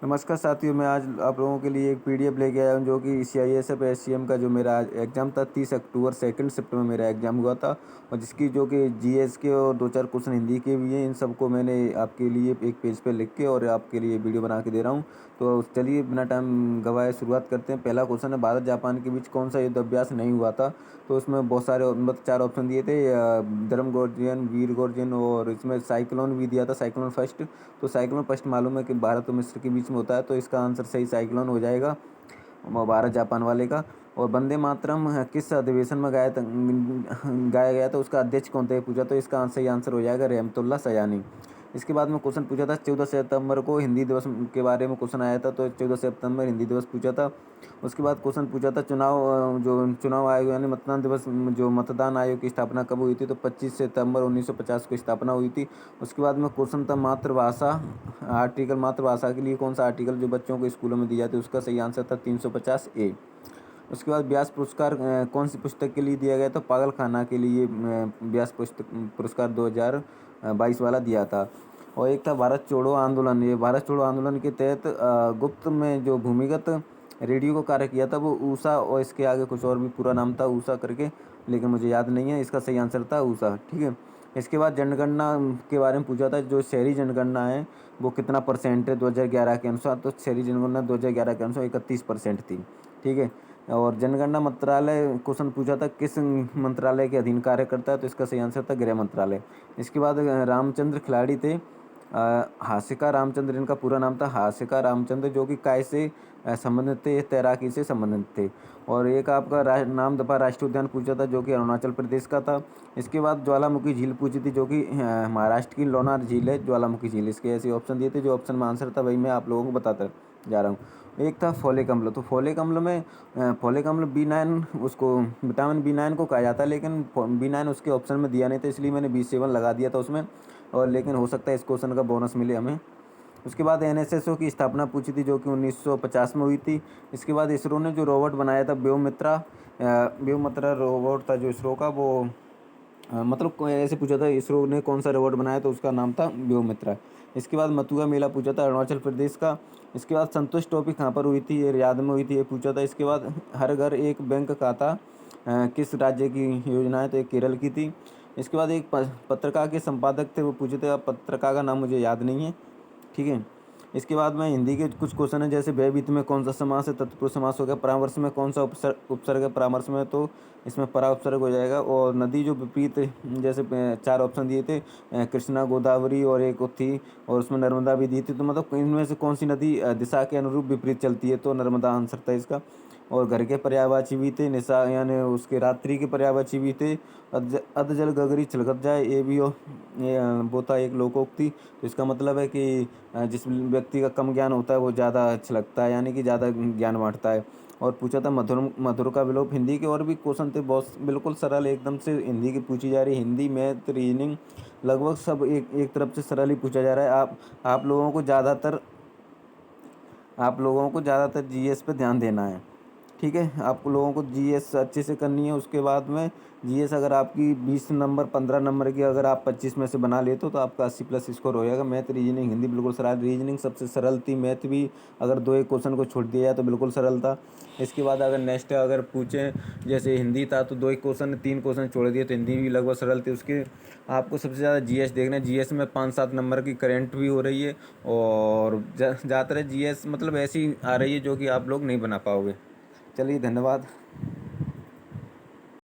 नमस्कार साथियों, मैं आज आप लोगों के लिए एक पीडीएफ लेके आया हूँ जो कि सीआईएसएफ एससीएम का जो मेरा एग्ज़ाम था 30 अक्टूबर 2 सिफ्ट में मेरा एग्ज़ाम हुआ था। और जिसकी जो कि जीएस के और 2-4 क्वेश्चन हिंदी के भी हैं, इन सबको मैंने आपके लिए एक पेज पे लिख के और आपके लिए वीडियो बना के दे रहा हूँ। तो चलिए बिना टाइम गवाए शुरुआत करते हैं। पहला क्वेश्चन है, भारत जापान के बीच कौन सा युद्ध अभ्यास नहीं हुआ था? तो इसमें बहुत सारे मतलब 4 ऑप्शन दिए थे, धर्मगोर्जियन, वीरगोर्जियन और इसमें साइक्लोन भी दिया था, साइक्लोन फर्स्ट। तो साइक्लोन फर्स्ट मालूम है कि भारत और मिस्र के बीच में होता है, तो इसका आंसर सही साइक्लोन हो जाएगा भारत जापान वाले का। और वंदे मातरम किस अधिवेशन में गाया गया था, उसका अध्यक्ष कौन थे पूछा, तो इसका सही आंसर हो जाएगा रहमतुल्लाह सयानी। इसके बाद में क्वेश्चन पूछा था 14 सितंबर को हिंदी दिवस के बारे में क्वेश्चन आया था, तो 14 सितंबर हिंदी दिवस पूछा था। उसके बाद क्वेश्चन पूछा था जो चुनाव आयोग यानी मतदान दिवस, जो मतदान आयोग की स्थापना कब हुई थी, तो 25 सितंबर 1950 को स्थापना हुई थी। उसके बाद में क्वेश्चन था मातृभाषा आर्टिकल, मातृभाषा के लिए कौन सा आर्टिकल जो बच्चों को स्कूलों में दिया जाती है, उसका सही आंसर था 350 ए। उसके बाद व्यास पुरस्कार कौन सी पुस्तक के लिए दिया गया, तो पागलखाना के लिए व्यास पुरस्कार 2022 वाला दिया था। और एक था भारत छोड़ो आंदोलन। ये भारत छोड़ो आंदोलन के तहत गुप्त में जो भूमिगत रेडियो को कार्य किया था वो ऊषा, और इसके आगे कुछ और भी पूरा नाम था ऊषा करके, लेकिन मुझे याद नहीं है। इसका सही आंसर था ऊषा। ठीक है। इसके बाद जनगणना के बारे में पूछा था, जो शहरी जनगणना है वो कितना परसेंट है 2011 के अनुसार, तो शहरी जनगणना 2011 के अनुसार 31% थी। ठीक है। और जनगणना मंत्रालय क्वेश्चन पूछा था किस मंत्रालय के अधीन कार्य करता है, तो इसका सही आंसर था गृह मंत्रालय। इसके बाद रामचंद्र खिलाड़ी थे, हाशिका रामचंद्र इनका पूरा नाम था, हाशिका रामचंद्र, जो कि काय से संबंधित थे, तैराकी से संबंधित थे। और एक आपका नाम दफा राष्ट्रीय उद्यान पूछा था, जो कि अरुणाचल प्रदेश का था। इसके बाद ज्वालामुखी झील पूछी थी, जो कि महाराष्ट्र की लोनार झील है, ज्वालामुखी झील। इसके ऐसे ऑप्शन दिए थे, जो ऑप्शन में आंसर था वही मैं आप लोगों को बताता जा रहा हूँ। एक था फोलिक अम्ल। तो फोलिक अम्ल में फोलिक अम्ल B9, उसको विटामिन B9 को कहा जाता है, लेकिन B9 उसके ऑप्शन में दिया नहीं था, इसलिए मैंने B7 लगा दिया था उसमें। और लेकिन हो सकता है इस क्वेश्चन का बोनस मिले हमें। उसके बाद एनएसएसओ की स्थापना पूछी थी, जो कि 1950 में हुई थी। इसके बाद इसरो ने जो रोबोट बनाया था व्योमित्रा रोबोट था जो इसरो का, वो मतलब ऐसे पूछा था इसरो ने कौन सा रोबोट बनाया, तो उसका नाम था व्योमित्रा। इसके बाद मथुरा मेला पूछा था, अरुणाचल प्रदेश का। इसके बाद संतोष टॉपिक कहाँ पर हुई थी, ये रियाद में हुई थी, ये पूछा था। इसके बाद हर घर एक बैंक खाता किस राज्य की योजना है, तो एक केरल की थी। इसके बाद एक पत्रिका के संपादक थे, वो पूछे थे, अब पत्रिका का नाम मुझे याद नहीं है। ठीक है। इसके बाद में हिंदी के कुछ क्वेश्चन है, जैसे भयभीत में कौन सा समास है, तत्पुरुष समास हो गया। परामर्श में कौन सा उपसर्ग है परामर्श में, तो इसमें परा उपसर्ग हो जाएगा। और नदी जो विपरीत, जैसे 4 ऑप्शन दिए थे, कृष्णा, गोदावरी और एक थी, और उसमें नर्मदा भी दी थी। तो मतलब इनमें से कौन सी नदी दिशा के अनुरूप विपरीत चलती है, तो नर्मदा आंसर था इसका। और घर के पर्यायवाची भी थे, निशा यानी उसके रात्रि के पर्यायवाची भी थे। अध जल गगरी छलकत जाए, ये भी ये वो था एक लोकोक्ति। तो इसका मतलब है कि जिस व्यक्ति का कम ज्ञान होता है वो ज़्यादा छलकता है, यानी कि ज़्यादा ज्ञान बांटता है। और पूछा था मधुर मधुर का विलोप। हिंदी के और भी क्वेश्चन थे बहुत, बिल्कुल सरल एकदम से हिंदी की पूछी जा रही। हिंदी, मैथ, रीजनिंग लगभग सब एक तरफ से सरल ही पूछा जा रहा है। आप लोगों को ज़्यादातर जीएस पे ध्यान देना है। ठीक है। आप लोगों को जीएस अच्छे से करनी है। उसके बाद में जीएस अगर आपकी 20 नंबर 15 नंबर की अगर आप 25 में से बना लेते हो, तो आपका 80+ स्कोर हो जाएगा। मैथ, रीजनिंग, हिंदी बिल्कुल सरल। रीजनिंग सबसे सरल थी, मैथ भी अगर 2 एक क्वेश्चन को छोड़ दिया जाए तो बिल्कुल सरल था। इसके बाद अगर नेक्स्ट अगर पूछें, जैसे हिंदी था तो 2 एक क्वेश्चन 3 क्वेश्चन छोड़ दिए, तो हिंदी भी लगभग सरल थी। उसके आपको सबसे ज़्यादा जीएस देखना है। जीएस में 5-7 नंबर की करंट भी हो रही है, और ज़्यादातर जीएस मतलब ऐसी आ रही है जो कि आप लोग नहीं बना पाओगे। चलिए, धन्यवाद।